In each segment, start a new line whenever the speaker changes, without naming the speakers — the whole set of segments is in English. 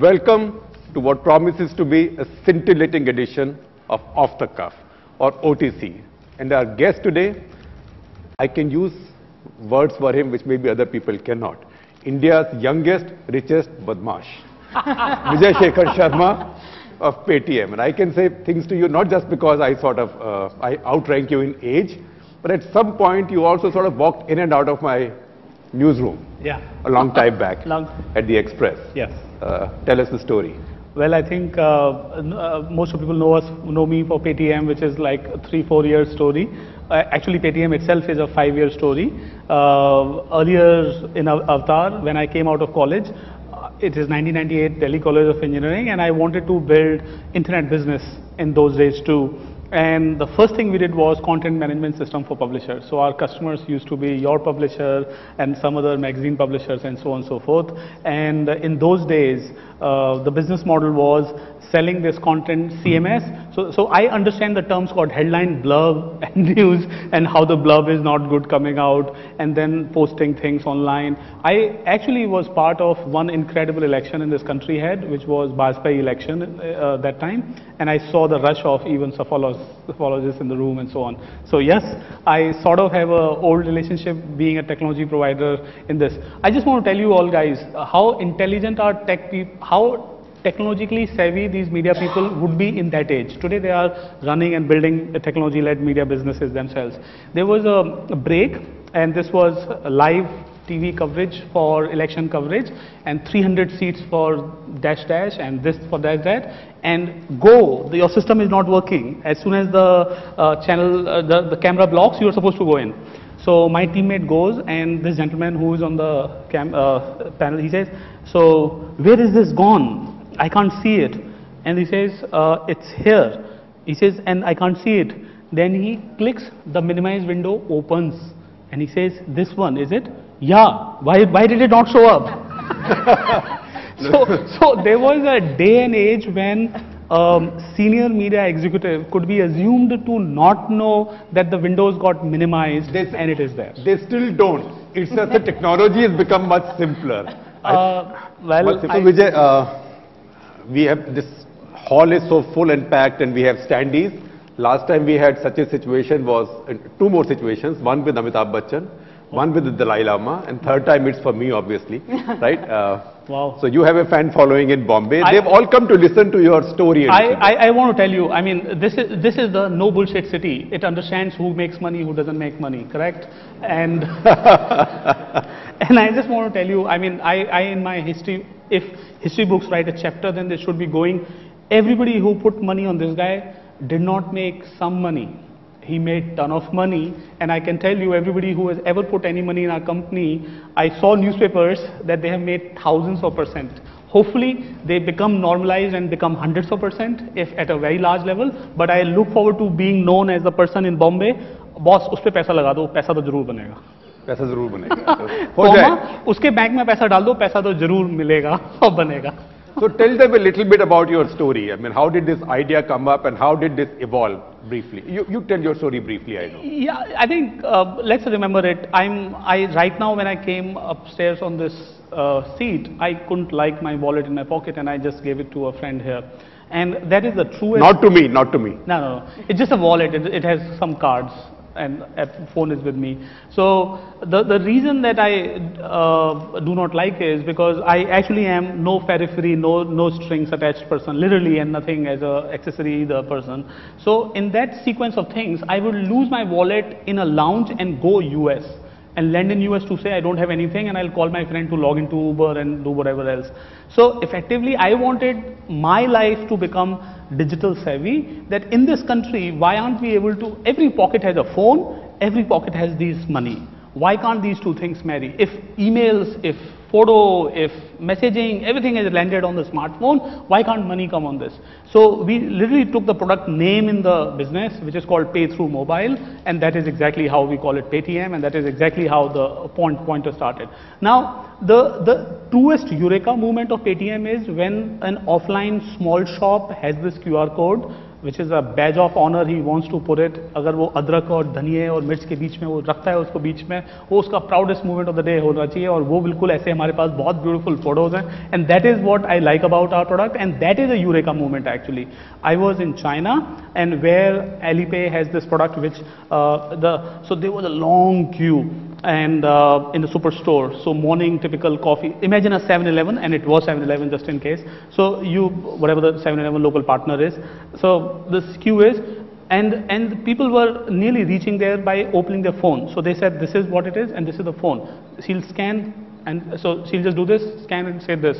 Welcome to what promises to be a scintillating edition of Off the Cuff, or OTC. And our guest today, I can use words for him which maybe other people cannot. India's youngest, richest badmash. Vijay Shekhar Sharma of Paytm. And I can say things to you not just because I I outrank you in age, but at some point you also sort of walked in and out of my newsroom.
Yeah.
A long time back. At the Express.
Yes.
Tell us the story.
Well, I think most of people know me for Paytm, which is like a 3-4 year story. Actually, Paytm itself is a 5-year story. Earlier in Avatar, when I came out of college, it is 1998 Delhi College of Engineering, and I wanted to build internet business in those days too. And the first thing we did was content management system for publishers. So our customers used to be your publisher and some other magazine publishers and so on and so forth. And in those days, the business model was selling this content CMS. So I understand the terms called headline, blurb, and news, and how the blurb is not good coming out, and then posting things online. I actually was part of one incredible election in this country had, which was Bajpayee election that time, and I saw the rush of even psephologists in the room and so on. So yes, I sort of have an old relationship being a technology provider in this. I just want to tell you all guys how intelligent our tech people, how technologically savvy these media people would be in that age. Today they are running and building technology-led media businesses themselves. There was a break, and this was a live TV coverage for election coverage, and 300 seats for dash dash, and this for dash dash, and go, your system is not working. As soon as the the camera blocks, you are supposed to go in. So my teammate goes, and this gentleman who is on the panel, he says, so where is this gone? I can't see it. And he says, it's here. He says, and I can't see it. Then he clicks, the minimize window opens, and he says, this one, is it? Yeah. Why did it not show up? so there was a day and age when senior media executive could be assumed to not know that the windows got minimized, and it is there.
They still don't. It's just the technology has become much simpler. Vijay, we have, this hall is so full and packed, and we have standees. Last time we had such a situation was, two more situations, one with Amitabh Bachchan, one with the Dalai Lama, and third time it's for me, obviously, right?
Wow.
So you have a fan following in Bombay. They've all come to listen to your story.
I want to tell you, I mean, this is the no bullshit city. It understands who makes money, who doesn't make money, correct? And and I just want to tell you, I mean, I in my history, if history books write a chapter, then they should be going, everybody who put money on this guy did not make some money. He made ton of money, and I can tell you, everybody who has ever put any money in our company, I saw newspapers that they have made thousands of %. Hopefully, they become normalized and become hundreds of %, if at a very large level. But I look forward to being known as the person in Bombay, boss, उस पे पैसा लगा दो, पैसा तो जरूर बनेगा.
पैसा जरूर बनेगा. हो जाए.
उसके बैंक में पैसा डाल दो, पैसा तो जरूर मिलेगा और बनेगा.
So tell them a little bit about your story. I mean, how did this idea come up, and how did this evolve briefly? You tell your story briefly, I know.
Yeah, I think, let's remember it. Right now, when I came upstairs on this seat, I couldn't like my wallet in my pocket, and I just gave it to a friend here. And that is the truest.
Not to me, not to me.
No. It's just a wallet. It has some cards, and a phone is with me. So the reason that I do not like is because I actually am no periphery, no strings attached person, literally, and nothing as a accessory the person. So in that sequence of things, I would lose my wallet in a lounge and go US and land in US to say I don't have anything, and I'll call my friend to log into Uber and do whatever else. So effectively, I wanted my life to become digital savvy, that in this country, why aren't we able to, every pocket has a phone, every pocket has these money. Why can't these two things marry? If emails, if photo, if messaging, everything is landed on the smartphone, why can't money come on this? So we literally took the product name in the business, which is called Pay Through Mobile, and that is exactly how we call it Paytm, and that is exactly how the pointer started. Now, the truest eureka movement of Paytm is when an offline small shop has this QR code, which is a badge of honor he wants to put it. अगर वो अदरक और धनिये और मिर्च के बीच में वो रखता है उसको बीच में, वो उसका proudest moment of the day होना चाहिए, और वो बिल्कुल ऐसे हमारे पास बहुत beautiful photos हैं, and that is what I like about our product, and that is a eureka moment actually. I was in China, and where Alipay has this product which so there was a long queue, and in the superstore, so morning typical coffee, imagine a 7-Eleven, and it was 7-Eleven just in case, so you, whatever the 7-Eleven local partner is, so this queue is, and people were nearly reaching there by opening their phone, so they said this is what it is and this is the phone, she'll scan, and so she'll just do this, scan and say this,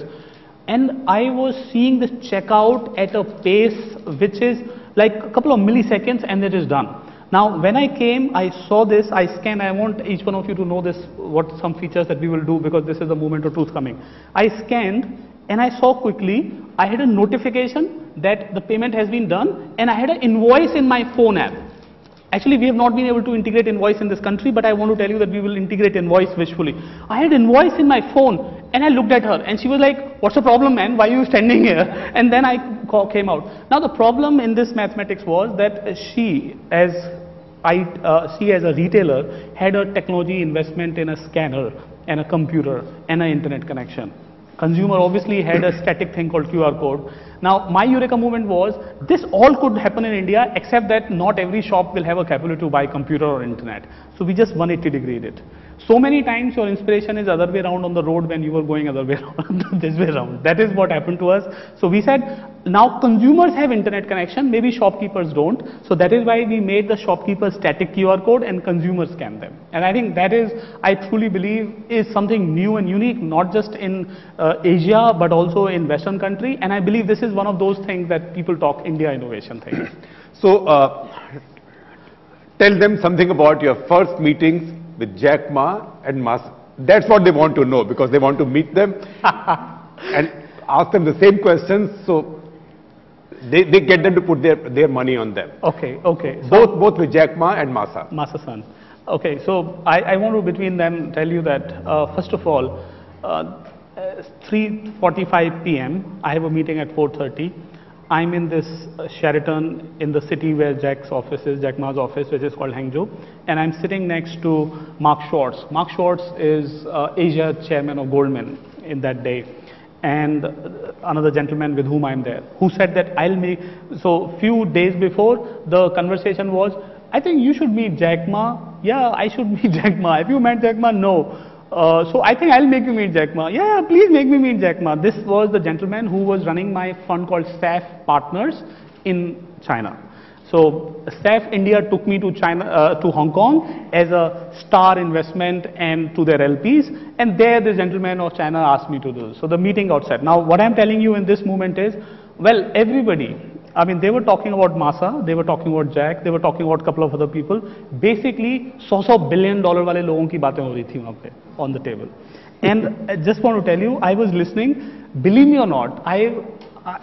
and I was seeing this checkout at a pace which is like a couple of milliseconds and it is done. Now, when I came, I saw this, I scanned, I want each one of you to know this, what some features that we will do, because this is the moment of truth coming. I scanned, and I saw quickly, I had a notification that the payment has been done, and I had an invoice in my phone app. Actually, we have not been able to integrate invoice in this country, but I want to tell you that we will integrate invoice visually. I had invoice in my phone, and I looked at her, and she was like, what's the problem, man? Why are you standing here? And then I came out. Now, the problem in this mathematics was that she, as a retailer, had a technology investment in a scanner and a computer and an internet connection. Consumer obviously had a static thing called QR code. Now, my eureka moment was, this all could happen in India, except that not every shop will have a capability to buy computer or internet. So we just 180 degreed it. So many times your inspiration is other way around on the road when you were going other way around, this way around. That is what happened to us. So we said, now consumers have internet connection, maybe shopkeepers don't. So that is why we made the shopkeepers static QR code and consumers scan them. And I think that is, I truly believe, is something new and unique, not just in Asia, but also in Western country. And I believe this is one of those things that people talk India innovation things.
So tell them something about your first meetings with Jack Ma and Masa. That's what they want to know, because they want to meet them and ask them the same questions, so they get them to put their money on them.
Okay, okay. So
Both with Jack Ma and Masa.
Masa-san. Okay, so I want to between them tell you that first of all, 3:45 p.m. I have a meeting at 4:30. I'm in this Sheraton in the city where Jack's office is, Jack Ma's office, which is called Hangzhou, and I'm sitting next to Mark Schwartz. Mark Schwartz is Asia chairman of Goldman in that day, and another gentleman with whom I'm there, who said that I'll make, so few days before, the conversation was, I think you should meet Jack Ma. Yeah, I should meet Jack Ma. Have you met Jack Ma? No. So I think I'll make you meet Jack Ma. Yeah, please make me meet Jack Ma. This was the gentleman who was running my fund called SAF Partners in China. So SAF India took me to China, to Hong Kong as a star investment and to their LPs. And there the gentleman of China asked me to do. So the meeting got set. Now what I'm telling you in this moment is, well, everybody, I mean, they were talking about Masa, they were talking about Jack, they were talking about a couple of other people. Basically, $100 billion वाले लोगों की बातें हो रही थी वहाँ पे on the table. And I just want to tell you, I was listening. Believe me or not, I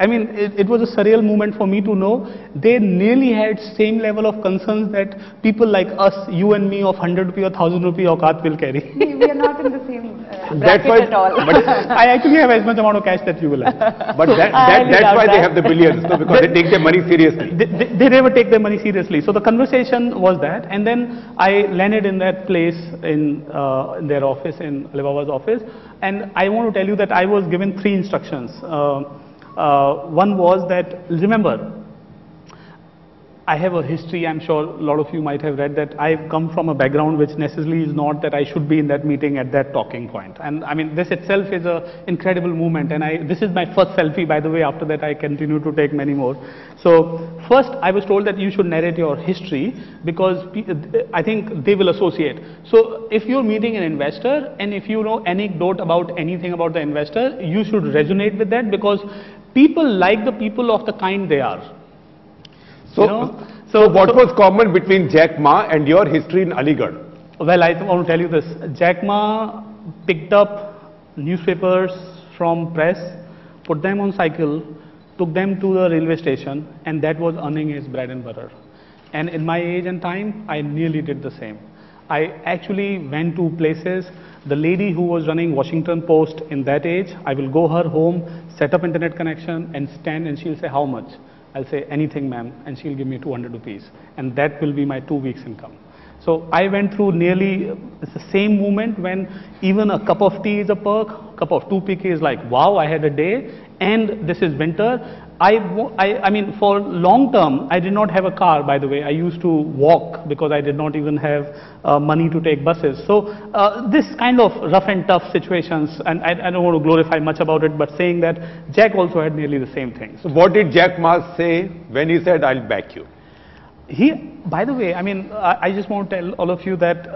mean, it was a surreal moment for me to know they nearly had same level of concerns that people like us, you and me, of 100 rupee or 1000 rupee auqat will carry.
We are not in the same bracket at all.
But
I actually have as much amount of cash that you will have.
But that's why they have the billions, no? Because they take their money seriously.
They never take their money seriously. So the conversation was that, and then I landed in that place in their office, in Alibaba's office, and I want to tell you that I was given 3 instructions. One was that, remember, I have a history, I'm sure a lot of you might have read that I've come from a background which necessarily is not that I should be in that meeting at that talking point. And I mean, this itself is an incredible movement, and this is my first selfie, by the way. After that I continue to take many more. So first I was told that you should narrate your history, because I think they will associate. So if you're meeting an investor and if you know anecdote about anything about the investor, you should resonate with that, because people like the people of the kind they are.
So,
you know?
so what was common between Jack Ma and your history in Aligarh?
Well, I want to tell you this. Jack Ma picked up newspapers from press, put them on cycle, took them to the railway station, and that was earning his bread and butter. And in my age and time, I nearly did the same. I actually went to places. The lady who was running Washington Post in that age, I will go her home, set up internet connection and stand, and she'll say, how much? I'll say, anything, ma'am, and she'll give me 200 rupees. And that will be my 2 weeks' income. So I went through nearly it's the same moment when even a cup of tea is a perk, cup of toothpick is like, wow, I had a day, and this is winter. I mean, for long term, I did not have a car, by the way. I used to walk because I did not even have money to take buses. So this kind of rough and tough situations, and I don't want to glorify much about it, but saying that Jack also had nearly the same thing.
So what did Jack Ma say when he said, I'll back you?
By the way, I mean, I just want to tell all of you that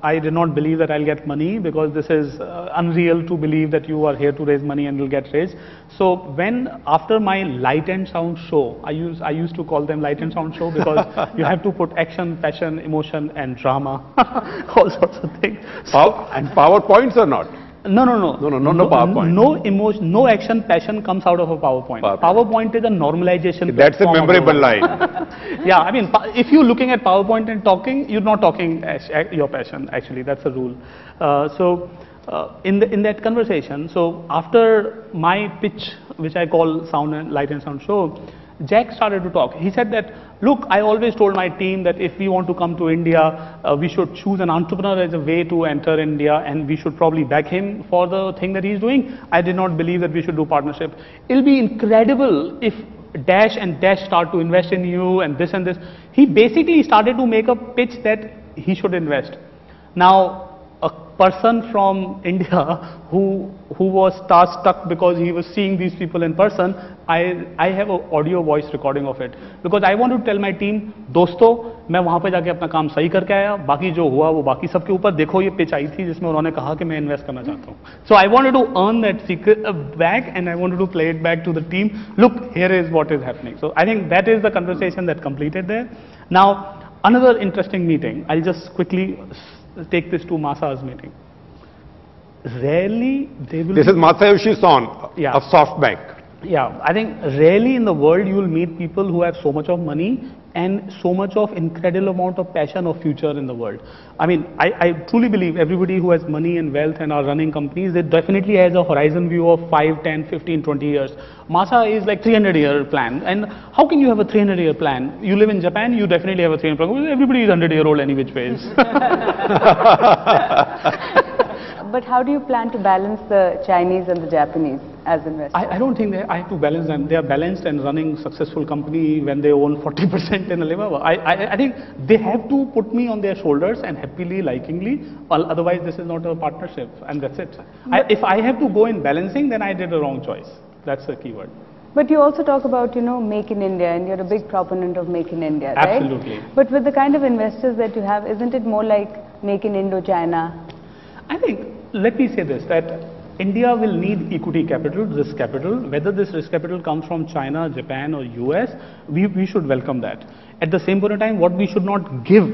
I did not believe that I'll get money, because this is unreal to believe that you are here to raise money and you'll get raised. So when, after my light and sound show, I used to call them light and sound show because you have to put action, passion, emotion and drama, all sorts of things.
And PowerPoints or not?
No PowerPoint. No emotion, no action, passion comes out of a PowerPoint. PowerPoint is a normalization.
That's a memorable line.
Yeah, I mean, if you're looking at PowerPoint and talking, you're not talking your passion, actually, that's a rule. In that conversation, so after my pitch, which I call light and sound show, Jack started to talk. He said that, look, I always told my team that if we want to come to India, we should choose an entrepreneur as a way to enter India, and we should probably back him for the thing that he's doing. I did not believe that we should do partnership. It'll be incredible if Dash and Dash start to invest in you and this and this. He basically started to make a pitch that he should invest. Now, a person from India who was stuck because he was seeing these people in person, I have an audio voice recording of it, because I want to tell my team, दोस्तों, मैं वहाँ पे जाके अपना काम सही करके आया, बाकी जो हुआ वो बाकी सबके ऊपर, देखो ये pitch आई थी जिसमें उन्होंने कहा कि मैं invest करना चाहता हूँ. So I wanted to earn that secret back, and I wanted to play it back to the team. Look, here is what is happening. So I think that is the conversation that completed there. Now, another interesting meeting. I'll just quickly take this to Masa's meeting. Rarely they will.
This is Masayoshi Son
Yeah.
of SoftBank.
Yeah, I think rarely in the world you will meet people who have so much of money and so much of incredible amount of passion of future in the world. I mean, I truly believe everybody who has money and wealth and are running companies, they definitely has a horizon view of 5, 10, 15, 20 years. Masa is like 300-year plan. And how can you have a 300-year plan? You live in Japan, you definitely have a 300-year plan. Everybody is 100-year-old any which ways.
But how do you plan to balance the Chinese and the Japanese as investors?
I don't think I have to balance them. They are balanced and running successful company when they own 40% in Alibaba. I think they have to put me on their shoulders and happily, likingly. Otherwise, this is not a partnership, and that's it. If I have to go in balancing, then I did a wrong choice. That's the key word.
But you also talk about, Make in India, and you're a big proponent of Make in India, right?
Absolutely.
But with the kind of investors that you have, isn't it more like Make in Indo-China?
I think, let me say this, that India will need equity capital, risk capital. Whether this risk capital comes from China, Japan or US, we should welcome that. At the same point in time, what we should not give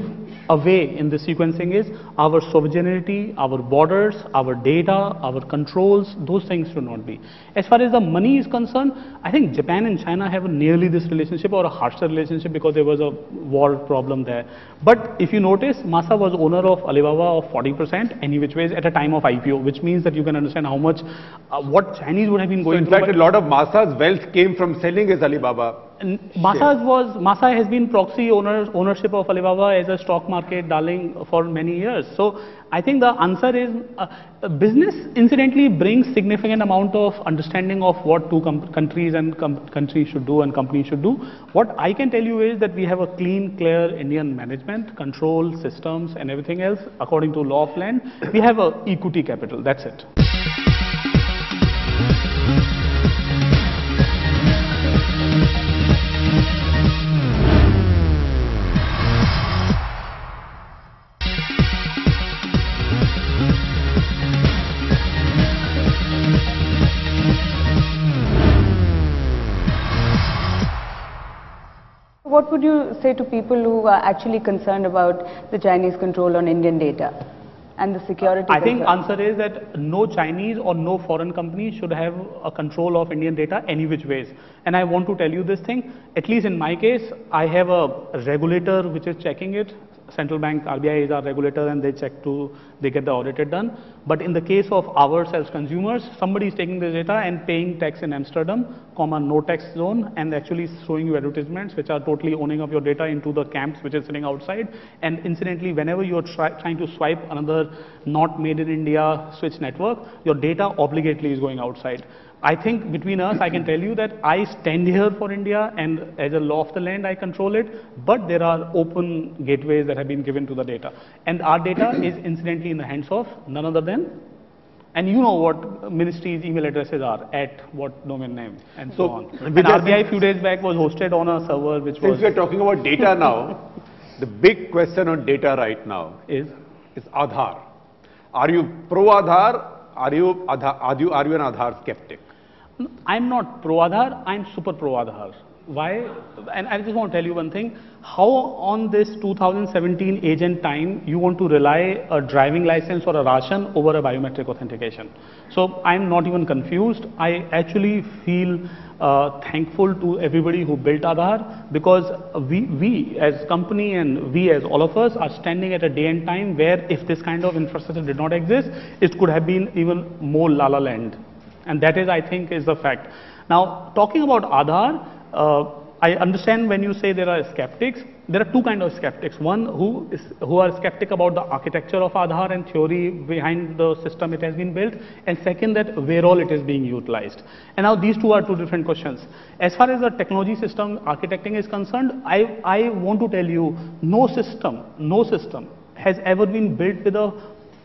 away in this sequencing is our sovereignty, our borders, our data, our controls. Those things should not be. As far as the money is concerned, I think Japan and China have nearly this relationship, or a harsher relationship, because there was a war problem there. But if you notice, Masa was owner of Alibaba of 40% any which ways at a time of IPO, which means that you can understand how much what Chinese would have been going
through. In fact, a lot of Masa's wealth came from selling his Alibaba.
Masa has been proxy ownership of Alibaba as a stock market darling for many years. So I think the answer is business incidentally brings significant amount of understanding of what two countries and countries should do and companies should do. What I can tell you is that we have a clean, clear Indian management, control, systems and everything else according to law of land. We have a equity capital, that's it.
What would you say to people who are actually concerned about the Chinese control on Indian data and the security?
I think answer is that no Chinese or no foreign company should have a control of Indian data any which ways. And I want to tell you this thing, at least in my case, I have a regulator which is checking it. central bank, RBI is our regulator, and they get the audited done. But in the case of ourselves consumers, somebody is taking this data and paying tax in Amsterdam, no tax zone, and actually showing you advertisements which are totally owning up your data into the camps which is sitting outside. And incidentally, whenever you are trying to swipe another not made in India switch network, your data obligately is going outside. I think between us, I can tell you that I stand here for India, and as a law of the land, I control it, but there are open gateways that have been given to the data. And our data is incidentally in the hands of none other than, and you know what ministries' email addresses are, at what domain name, and so on. And RBI a few days back was hosted on a server which was...
Since we are talking about data now, the big question on data right now is Aadhaar. Are you pro-Aadhaar? Are you an Aadhaar skeptic?
I'm not pro-Aadhaar, I'm super pro-Aadhaar. Why? And I just want to tell you one thing. How on this 2017 age and time you want to rely a driving license or a ration over a biometric authentication? So I'm not even confused. I actually feel thankful to everybody who built Aadhaar, because we as company and we as all of us are standing at a day and time where if this kind of infrastructure did not exist, it could have been even more la la land. And that is, I think, is the fact. Now, talking about Aadhaar, I understand when you say there are skeptics. There are two kinds of skeptics. One who are skeptic about the architecture of Aadhaar and theory behind the system it has been built, and second, that where all it is being utilized. And now these two are two different questions. As far as the technology system architecting is concerned, I want to tell you, no system has ever been built with a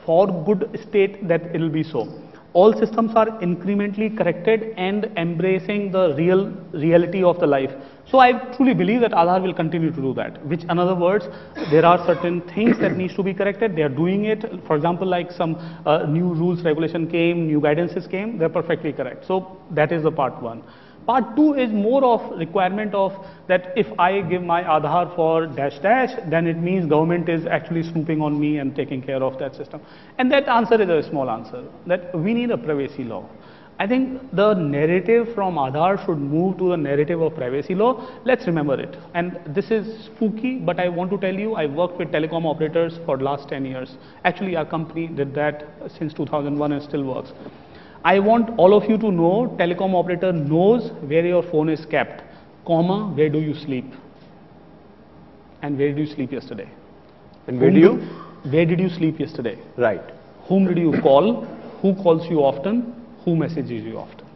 for good state that it will be so. All systems are incrementally corrected and embracing the reality of the life. So I truly believe that Aadhaar will continue to do that, which in other words, there are certain things that needs to be corrected. They are doing it. For example, like some new rules, regulation came, new guidances came, they're perfectly correct. So that is the part one. Part two is more of requirement of that if I give my Aadhaar for dash dash, then it means government is actually snooping on me and taking care of that system. And that answer is a small answer, that we need a privacy law. I think the narrative from Aadhaar should move to the narrative of privacy law. Let's remember it. And this is spooky, but I want to tell you, I worked with telecom operators for the last 10 years. Actually, our company did that since 2001 and still works. I want all of you to know, telecom operator knows where your phone is kept, comma, where do you sleep? And where did you sleep yesterday?
And where
did you sleep yesterday?
Right.
Whom did you call? Who calls you often? Who messages you often?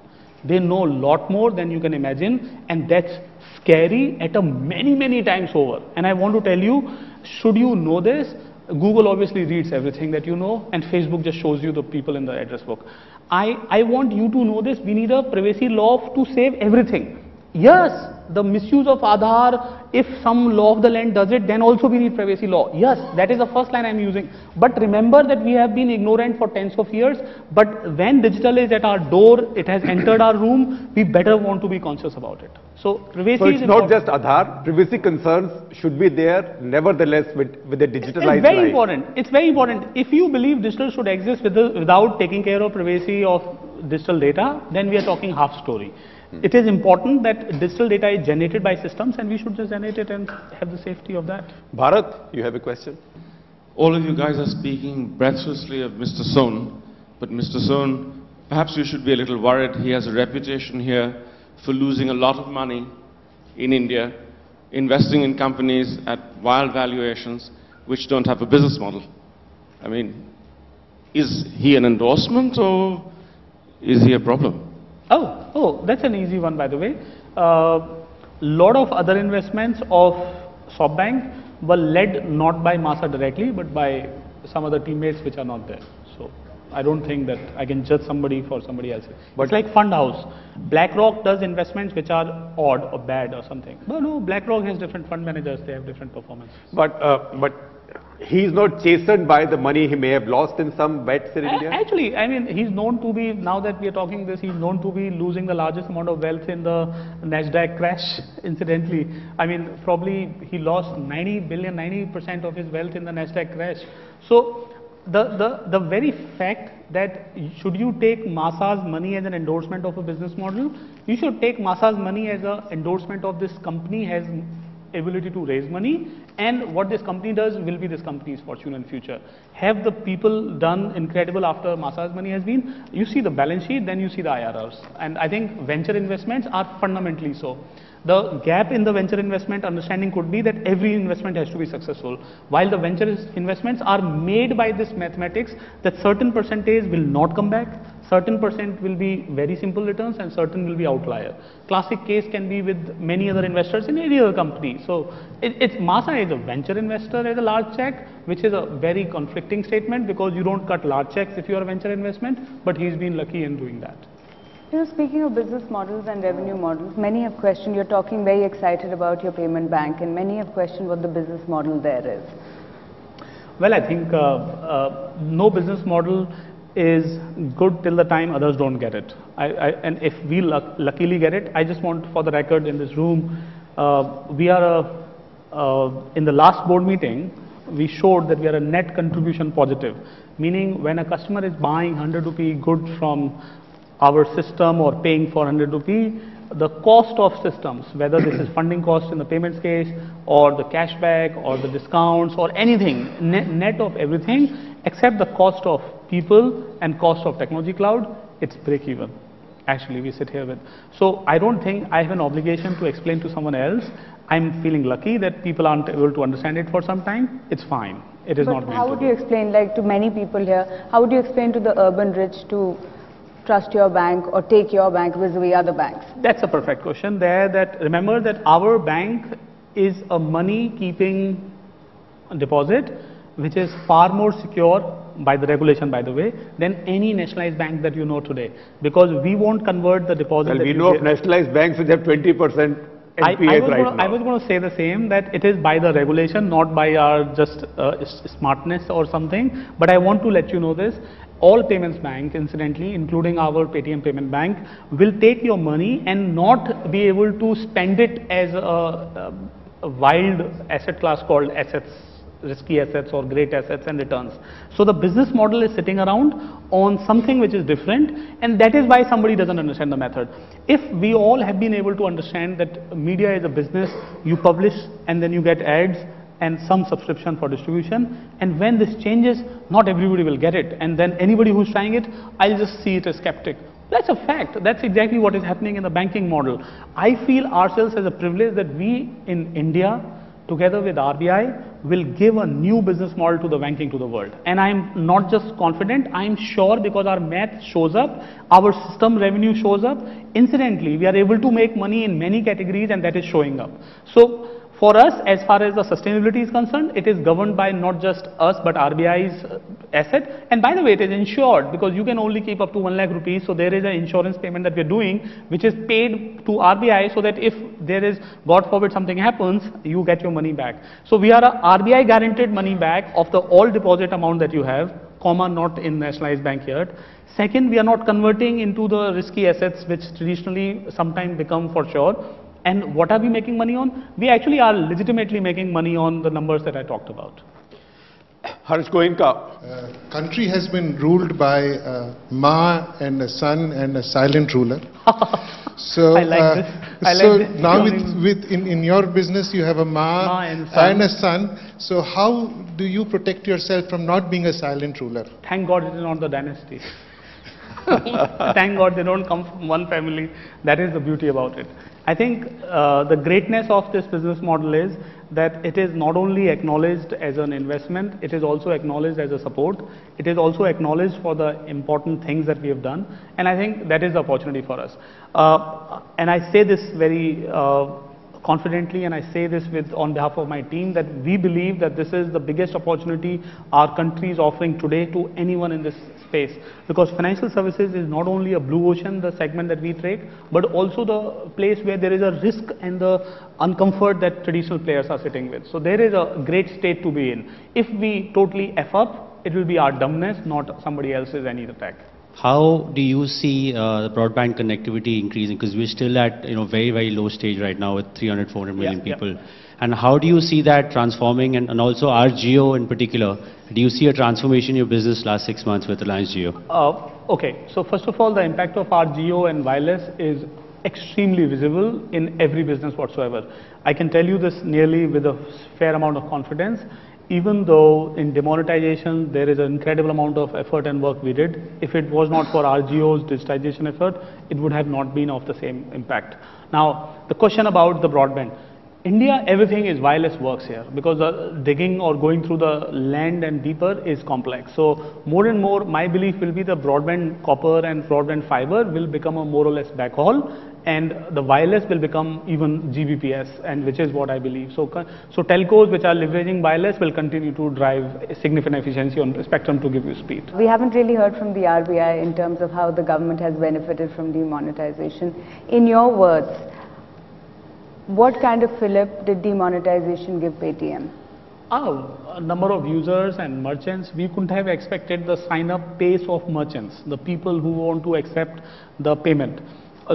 They know a lot more than you can imagine, and that's scary at a many times over. And I want to tell you, should you know this, Google obviously reads everything that you know, and Facebook just shows you the people in the address book. I want you to know this, we need a privacy law to save everything. Yes, the misuse of Aadhaar, if some law of the land does it, then also we need privacy law. Yes, that is the first line I'm using. But remember that we have been ignorant for tens of years, but when digital is at our door, it has entered our room, we better want to be conscious about it. So privacy
is
important.
Not just Aadhaar, privacy concerns should be there nevertheless with the digitalized
It's very
life.
important. It's very important. If you believe digital should exist without taking care of privacy of digital data, then we are talking half story. It is important that digital data is generated by systems, and we should just generate it and have the safety of that.
Bharat, you have a question?
All of you guys are speaking breathlessly of Mr. Sohn, but Mr. Sohn, perhaps you should be a little worried. He has a reputation here for losing a lot of money in India, investing in companies at wild valuations which don't have a business model. I mean, is he an endorsement or is he a problem?
Oh, that's an easy one, by the way. Lot of other investments of SoftBank were led not by Masa directly, but by some other teammates which are not there. So I don't think that I can judge somebody for somebody else. But it's like fund house. BlackRock does investments which are odd or bad or something. No, BlackRock has different fund managers. They have different performance.
But he's not chastened by the money he may have lost in some bets in India?
Actually, I mean, he's known to be, now that we are talking this, he's known to be losing the largest amount of wealth in the NASDAQ crash, incidentally. I mean, probably he lost 90% of his wealth in the NASDAQ crash. So the very fact that should you take Masa's money as an endorsement of a business model, you should take Masa's money as an endorsement of this company has ability to raise money, and what this company does will be this company's fortune and future. Have the people done incredible after Masa's money has been? You see the balance sheet, then you see the IRRs. And I think venture investments are fundamentally so. The gap in the venture investment understanding could be that every investment has to be successful, while the venture investments are made by this mathematics that certain percentage will not come back, certain percent will be very simple returns, and certain will be outlier. Classic case can be with many other investors in any other company. So Masa is a venture investor as a large check, which is a very conflicting statement because you don't cut large checks if you are a venture investment, but he's been lucky in doing that.
You know, speaking of business models and revenue models, many have questioned, you're talking very excited about your payment bank, and many have questioned what the business model there is.
Well, I think no business model is good till the time others don't get it. And if we luckily get it, I just want for the record in this room, we are in the last board meeting, we showed that we are a net contribution positive, meaning when a customer is buying 100 rupee goods from our system or paying for 100 rupee, the cost of systems, whether this is funding cost in the payments case or the cashback or the discounts or anything, net of everything except the cost of people and cost of technology cloud, it's break even. Actually, we sit here with. So I don't think I have an obligation to explain to someone else. I'm feeling lucky that people aren't able to understand it for some time. It's fine. It is not meant to be.
How would you explain, like to many people here, how would you explain to the urban rich to trust your bank or take your bank vis-a-vis other banks?
That's a perfect question there. That remember that our bank is a money keeping deposit which is far more secure by the regulation, by the way, than any nationalized bank that you know today, because we won't convert the deposit.
Well, we know of nationalized banks which have 20% NPAs right now.
I was going to say the same, that it is by the regulation, not by our just smartness or something. But I want to let you know this. All payments bank, incidentally, including our Paytm payment bank, will take your money and not be able to spend it as a wild asset class called assets, risky assets or great assets and returns. So the business model is sitting around on something which is different, and that is why somebody doesn't understand the method. If we all have been able to understand that media is a business, you publish and then you get ads and some subscription for distribution, and when this changes, not everybody will get it, and then anybody who's trying it, I'll just see it as skeptic. That's a fact. That's exactly what is happening in the banking model. I feel ourselves as a privilege that we in India, together with RBI, will give a new business model to the banking to the world. And I'm not just confident, I'm sure, because our math shows up, our system revenue shows up. Incidentally, we are able to make money in many categories, and that is showing up. So for us, as far as the sustainability is concerned, it is governed by not just us, but RBI's asset. And by the way, it is insured, because you can only keep up to 1 lakh rupees. So there is an insurance payment that we are doing, which is paid to RBI, so that if there is, God forbid, something happens, you get your money back. So we are a RBI guaranteed money back of the all deposit amount that you have, comma, not in nationalized bank yet. Second, we are not converting into the risky assets, which traditionally sometimes become for sure. And what are we making money on? We actually are legitimately making money on the numbers that I talked about.
Harsh Goenka.
Country has been ruled by a Ma and a son and a silent ruler. So,
I like this. I
so
like this.
now in your business you have a Ma and a son. So how do you protect yourself from not being a silent ruler?
Thank God it is not the dynasty. Thank God they don't come from one family. That is the beauty about it. I think the greatness of this business model is that it is not only acknowledged as an investment, it is also acknowledged as a support. It is also acknowledged for the important things that we have done. And I think that is the opportunity for us. And I say this very confidently, and I say this on behalf of my team, that we believe that this is the biggest opportunity our country is offering today to anyone in this space, because financial services is not only a blue ocean, the segment that we trade, but also the place where there is a risk and the uncomfort that traditional players are sitting with. So there is a great state to be in. If we totally F up, it will be our dumbness, not somebody else's any attack.
How do you see the broadband connectivity increasing? Because we're still at very, very low stage right now with 300, 400 million people. Yeah. And how do you see that transforming? And also our Jio in particular, do you see a transformation in your business last 6 months with Reliance Jio?
Okay, so first of all, the impact of our Jio and wireless is extremely visible in every business whatsoever. I can tell you this nearly with a fair amount of confidence. Even though in demonetization there is an incredible amount of effort and work we did, if it was not for RGO's digitization effort, it would have not been of the same impact. Now, the question about the broadband. India, everything is wireless works here because the digging or going through the land and deeper is complex. So more and more, my belief will be the broadband copper and broadband fiber will become a more or less backhaul, and the wireless will become even GBPS, and which is what I believe. So telcos which are leveraging wireless will continue to drive significant efficiency on the spectrum to give you speed.
We haven't really heard from the RBI in terms of how the government has benefited from demonetization. In your words, what kind of fillip did demonetization give Paytm?
A number of users and merchants. We couldn't have expected the sign-up pace of merchants, the people who want to accept the payment.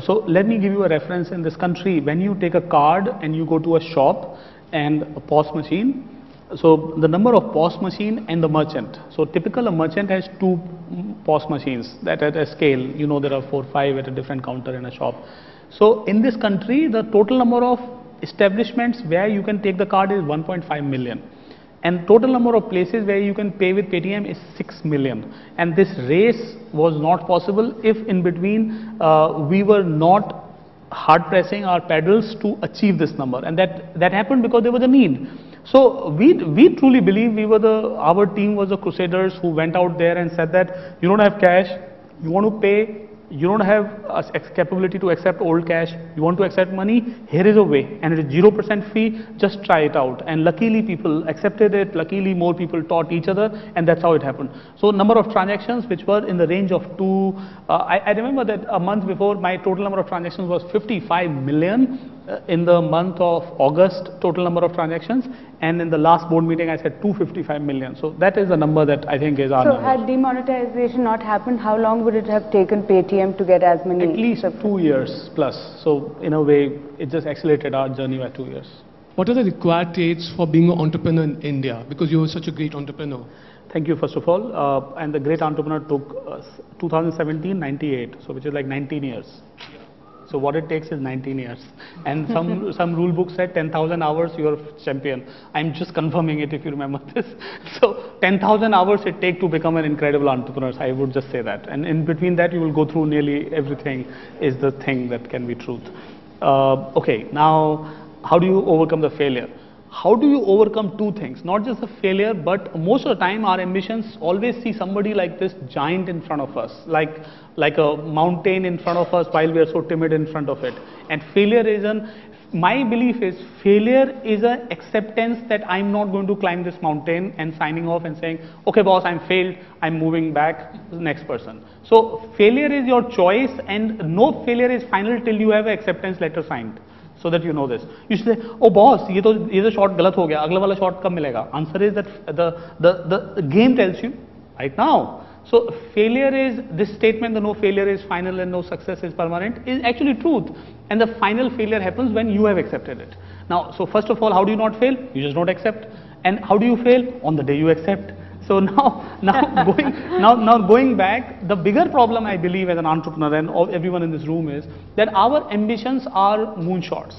So let me give you a reference in this country. When you take a card and you go to a shop and a POS machine, so the number of POS machine and the merchant. So typical a merchant has 2 POS machines that at a scale, you know, there are 4 or 5 at a different counter in a shop. So in this country, the total number of establishments where you can take the card is 1.5 million. And total number of places where you can pay with Paytm is 6 million. And this race was not possible if in between we were not hard pressing our pedals to achieve this number. And that happened because there was a need. So we truly believe our team was the crusaders who went out there and said that you don't have cash, you want to pay, you don't have a capability to accept old cash, you want to accept money, here is a way, and it is 0% fee, just try it out. And luckily people accepted it, luckily more people taught each other, and that's how it happened. So number of transactions which were in the range of 2, I remember that a month before my total number of transactions was 55 million. In the month of August, total number of transactions, and in the last board meeting I said 255 million. So that is the number that I think is our number.
So had demonetization not happened, how long would it have taken Paytm to get as many?
At least 2 years plus. So in a way, it just accelerated our journey by 2 years.
What are the required traits for being an entrepreneur in India? Because you are such a great entrepreneur.
Thank you, first of all. And the great entrepreneur took 2017, 98, so which is like 19 years. So what it takes is 19 years. And some rule book said 10,000 hours, you're champion. I'm just confirming it if you remember this. So 10,000 hours it takes to become an incredible entrepreneur. I would just say that. And in between that, you will go through nearly everything is the thing that can be truth. Okay, now how do you overcome the failure? How do you overcome 2 things? Not just the failure, but most of the time our ambitions always see somebody like this giant in front of us, like a mountain in front of us while we are so timid in front of it. And failure is my belief is failure is an acceptance that I'm not going to climb this mountain and signing off and saying, okay boss, I'm failed, I'm moving back, next person. So failure is your choice, and no failure is final till you have an acceptance letter signed. So that you know this. You should say, oh boss, ये तो shot गलत हो गया, अगला वाला shot कब मिलेगा? Answer is that the game tells you right now. So failure is this statement, the no failure is final and no success is permanent, is actually truth. And the final failure happens when you have accepted it. Now, so first of all, how do you not fail? You just don't accept. And how do you fail? On the day you accept. So now going back, the bigger problem I believe as an entrepreneur and everyone in this room is that our ambitions are moonshots,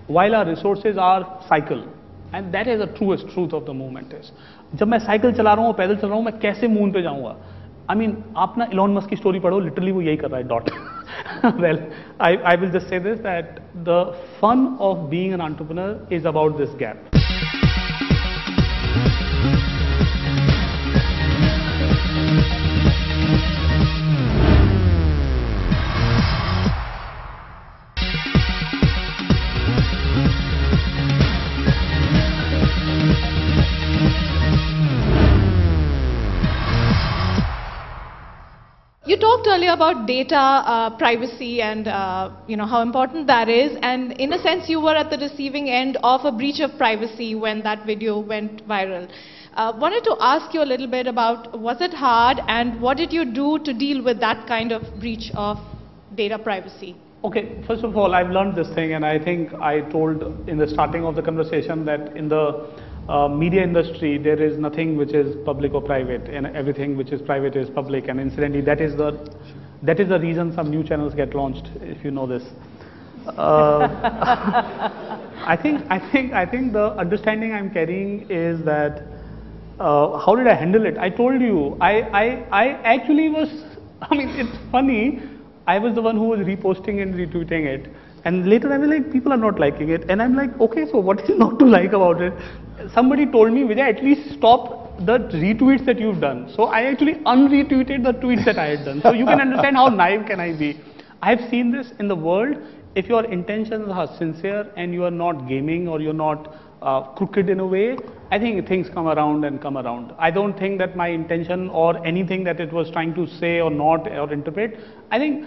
while our resources are cycle. And that is the truest truth of the movement is. जब मैं cycle चला रहा हूँ, पैदल चल रहा हूँ, मैं कैसे मून पे जाऊँगा? I mean, आप ना इलॉन मस्क की स्टोरी पढ़ो, literally वो यही कर रहा है, dot. Well, I will just say this, that the fun of being an entrepreneur is about this gap.
You talked earlier about data privacy and how important that is, and in a sense you were at the receiving end of a breach of privacy when that video went viral. Wanted to ask you a little bit about, was it hard, and what did you do to deal with that kind of breach of data privacy?
Okay, first of all, I've learned this thing, and I think I told in the starting of the conversation that in the media industry, there is nothing which is public or private, and everything which is private is public. And incidentally, that is the reason some new channels get launched, if you know this. I think the understanding I'm carrying is that how did I handle it? I told you, I actually was, I mean, it's funny, I was the one who was reposting and retweeting it. And later I was like, people are not liking it. And I'm like, okay, so what is not to like about it? Somebody told me, Vijay, at least stop the retweets that you've done. So I actually unretweeted the tweets that I had done. So you can understand how naive can I be. I've seen this in the world. If your intentions are sincere and you are not gaming or you're not crooked in a way, I think things come around and come around. I don't think that my intention or anything that it was trying to say or not or interpret, I mean,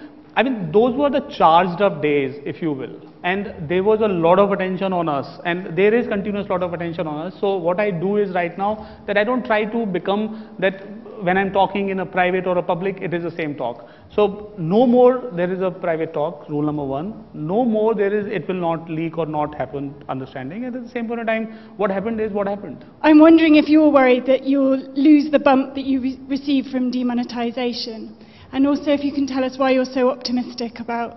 those were the charged up days, if you will. And there was a lot of attention on us, and there is continuous lot of attention on us. So what I do is right now that I don't try to become that when I'm talking in a private or a public, it is the same talk. So no more there is a private talk, rule number one. No more there is, it will not leak or not happen understanding. And at the same point of time, what happened is what happened.
I'm wondering if you're worried that you'll lose the bump that you received from demonetization. And also if you can tell us why you're so optimistic about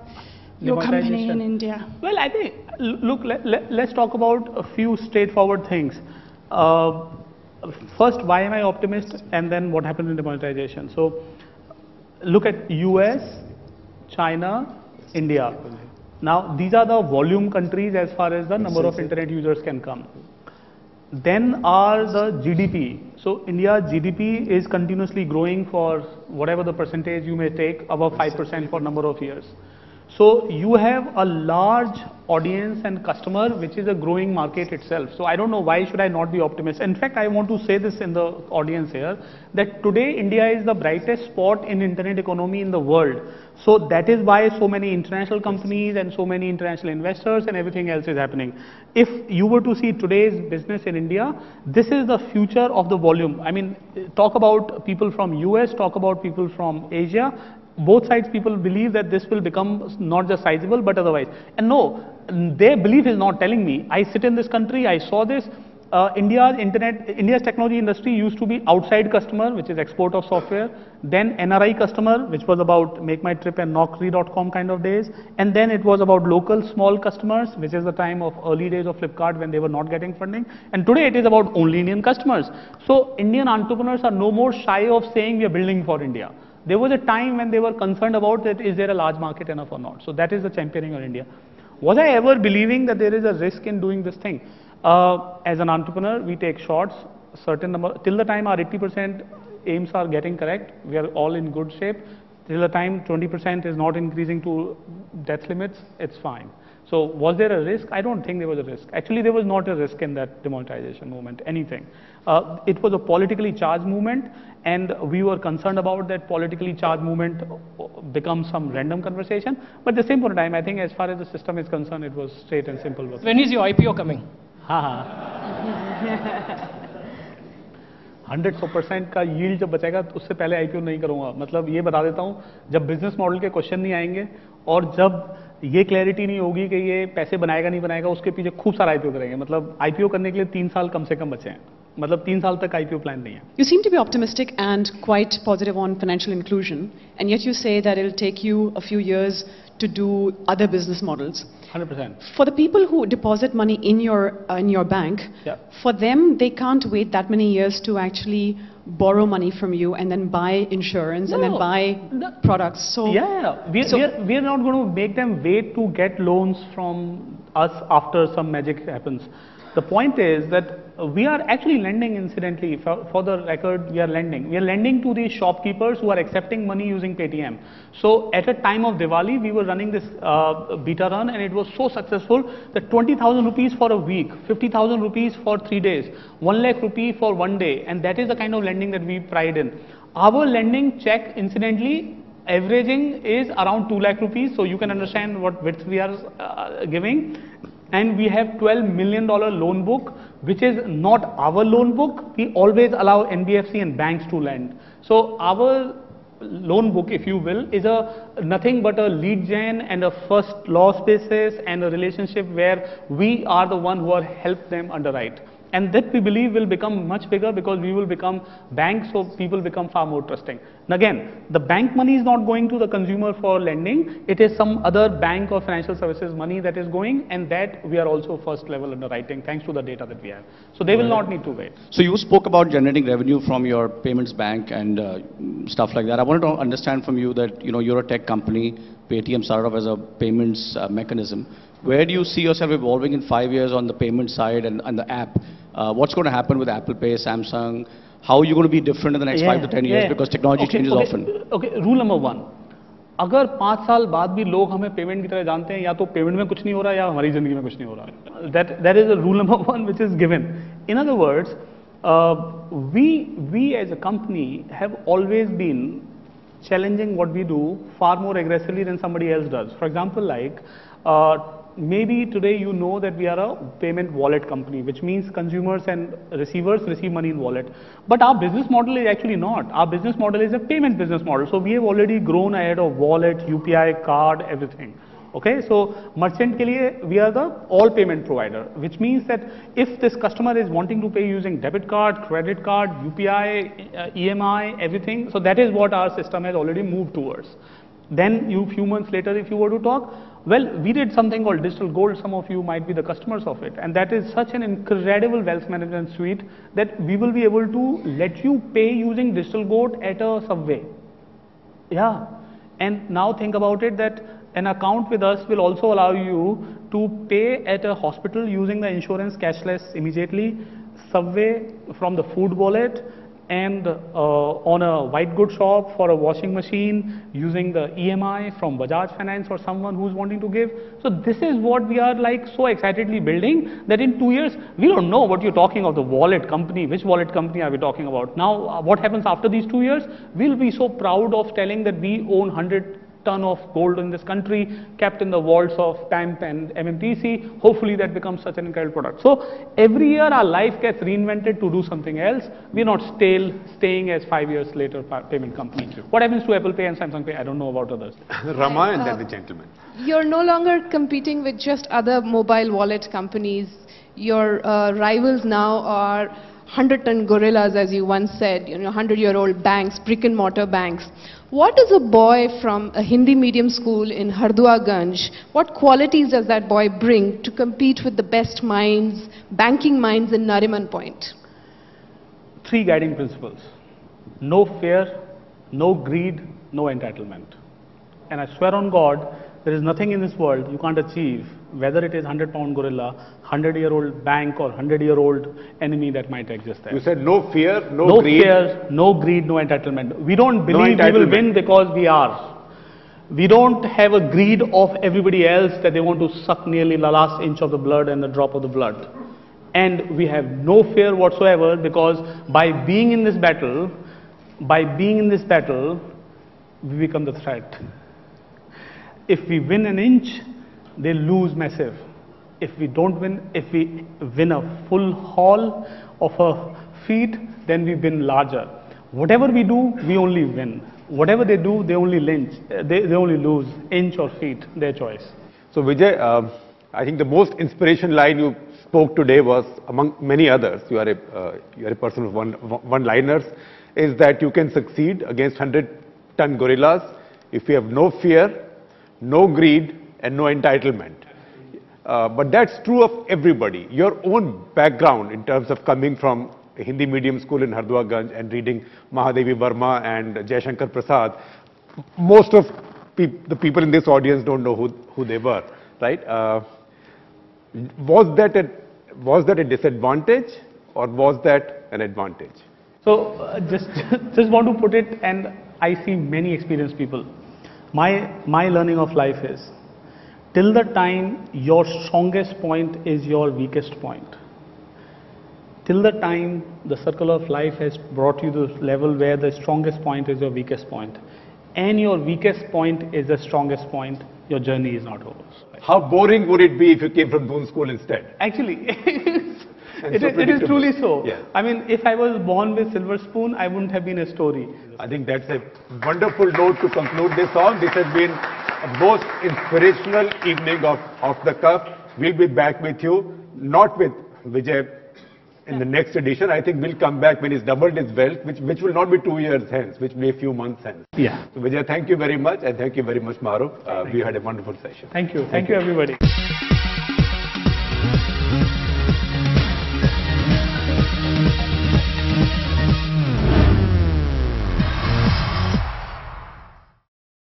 your company in India.
Well, I think, look, let's talk about a few straightforward things. First, why am I optimistic, and then what happened in demonetization. So, look at US, China, India. Now, these are the volume countries as far as the number of internet users can come. Then are the GDP. So, India's GDP is continuously growing for whatever the percentage you may take, above 5% for number of years. So you have a large audience and customer, which is a growing market itself. So I don't know why should I not be optimistic. In fact, I want to say this in the audience here, that today India is the brightest spot in internet economy in the world. So that is why so many international companies and so many international investors and everything else is happening. If you were to see today's business in India, this is the future of the volume. I mean, talk about people from US, talk about people from Asia. Both sides people believe that this will become not just sizable but otherwise. And no, their belief is not telling me. I sit in this country, I saw this. India's technology industry used to be outside customer, which is export of software, then NRI customer, which was about Make My Trip and Naukri.com kind of days, and then it was about local small customers, which is the time of early days of Flipkart when they were not getting funding, and today it is about only Indian customers. So Indian entrepreneurs are no more shy of saying we are building for India. There was a time when they were concerned about that, is there a large market enough or not? So that is the championing of India. Was I ever believing that there is a risk in doing this thing? As an entrepreneur, we take shots, certain number, till the time our 80% aims are getting correct, we are all in good shape. Till the time 20% is not increasing to death limits, it's fine. So was there a risk? I don't think there was a risk. Actually, there was not a risk in that demonetization movement, anything. It was a politically charged movement, and we were concerned about that politically charged movement become some random conversation. But at the same point of time, I think as far as the system is concerned, it was straight and simple.
When is your IPO coming?
100% का yield जब बचेगा तो उससे पहले IPO नहीं करूँगा. मतलब ये बता देता हूँ, जब बिजनेस मॉडल के क्वेश्चन नहीं आएंगे और जब ये क्लैरिटी नहीं होगी कि ये पैसे बनाएगा नहीं बनाएगा, उसके पीछे खूब सारा IPO करेंगे. मतलब IPO करने के लिए 3 साल कम से कम बचे हैं. मतलब 3 साल तक IPO प्लान नहीं है.
You seem to be optimistic and quite positive on financial inclusion, and yet you say that it'll take you a few years to do other business models.
100%.
For the people who deposit money in your bank,
yeah,
for them they can't wait that many years to actually borrow money from you and then buy insurance and then buy products. So
yeah, we are not going to make them wait to get loans from us after some magic happens. The point is that we are actually lending, incidentally, for the record, we are lending. We are lending to the shopkeepers who are accepting money using Paytm. So at a time of Diwali, we were running this beta run, and it was so successful that 20,000 rupees for a week, 50,000 rupees for 3 days, 1 lakh rupee for 1 day, and that is the kind of lending that we pride in. Our lending check, incidentally, averaging is around 2 lakh rupees, so you can understand what width we are giving. And we have $12 million loan book, which is not our loan book. We always allow NBFC and banks to lend. So our loan book, if you will, is nothing but a lead gen and a first loss basis and a relationship where we are the one who are help them underwrite. And that we believe will become much bigger because we will become banks, so people become far more trusting. And again, the bank money is not going to the consumer for lending, it is some other bank or financial services money that is going, and that we are also first level underwriting thanks to the data that we have. So they will not need to wait.
So you spoke about generating revenue from your payments bank and stuff like that. I wanted to understand from you that you're a tech company, Paytm started off as a payments mechanism. Where do you see yourself evolving in 5 years on the payment side and the app? What's going to happen with Apple Pay, Samsung? How are you going to be different in the next 5 to 10 years? Because technology changes often.
Okay, rule number 1. अगर 5 साल बाद भी लोग हमें payment की तरह जानते हैं, या तो पेमेंट में कुछ नहीं हो रहा है या हमारी जिंदगी में कुछ नहीं हो रहा है. That is a rule number 1 which is given. In other words, we as a company have always been challenging what we do far more aggressively than somebody else does. For example, like maybe today you know that we are a payment wallet company, which means consumers and receivers receive money in wallet. But our business model is actually not. Our business model is a payment business model. So we have already grown ahead of wallet, UPI, card, everything. Okay, so merchant ke liye, we are the all payment provider, which means that if this customer is wanting to pay using debit card, credit card, UPI, EMI, everything, so that is what our system has already moved towards. Then few months later, if you were to talk, well, we did something called Digital Gold. Some of you might be the customers of it. And that is such an incredible wealth management suite that we will be able to let you pay using Digital Gold at a subway. Yeah. And now think about it that an account with us will also allow you to pay at a hospital using the insurance cashless immediately, subway from the food wallet, and on a white goods shop for a washing machine using the EMI from Bajaj Finance or someone who's wanting to give. So this is what we are like so excitedly building that in 2 years, we don't know what you're talking of the wallet company, which wallet company are we talking about. Now what happens after these 2 years, we'll be so proud of telling that we own 100 ton of gold in this country, kept in the vaults of PAMP and MMTC. Hopefully that becomes such an incredible product. So every year our life gets reinvented to do something else. We're not staying as 5 years later payment company. What happens to Apple Pay and Samsung Pay? I don't know about others.
Rama and then the gentleman.
You're no longer competing with just other mobile wallet companies. Your rivals now are 100-ton gorillas, as you once said, 100-year-old banks, brick-and-mortar banks. What does a boy from a Hindi medium school in Harduaganj, what qualities does that boy bring to compete with the best minds, banking minds in Nariman Point?
3 guiding principles. No fear, no greed, no entitlement. And I swear on God, there is nothing in this world you can't achieve, whether it is 100-pound gorilla, 100-year-old bank or 100-year-old enemy that might exist there.
You said no fear, no greed.
No fear, no greed, no entitlement. We don't believe we will win because we are. We don't have a greed of everybody else that they want to suck nearly the last inch of the blood and the drop of the blood. And we have no fear whatsoever because by being in this battle, we become the threat. If we win an inch, they lose massive. If we don't win, if we win a full haul of a feet, then we win larger. Whatever we do, we only win. Whatever they do, they only only lose, inch or feet, their choice.
So Vijay, I think the most inspiration line you spoke today was, among many others, you are a person of one-liners, is that you can succeed against 100-ton gorillas if you have no fear, no greed and no entitlement. But that's true of everybody. Your own background in terms of coming from a Hindi medium school in Harduaganj and reading Mahadevi Verma and Jai Shankar Prasad, most of the people in this audience don't know who they were, right? Was that a disadvantage or was that an advantage?
So just want to put it, and I see many experienced people. My learning of life is, till the time your strongest point is your weakest point, till the time the circle of life has brought you to the level where the strongest point is your weakest point, and your weakest point is the strongest point, your journey is not over.
How boring would it be if you came from Doon School instead?
Actually, it is truly so.
Yeah.
I mean, if I was born with silver spoon, I wouldn't have been a story.
I think that's a wonderful note to conclude this on. This has been a most inspirational evening of Off the Cuff. We'll be back with you, not with Vijay in the next edition. I think we'll come back when he's doubled his wealth, which will not be 2 years hence, which may be a few months hence.
Yeah.
So Vijay, thank you very much, and thank you very much, Mahrukh. We had a wonderful session.
Thank you. Thank you, everybody.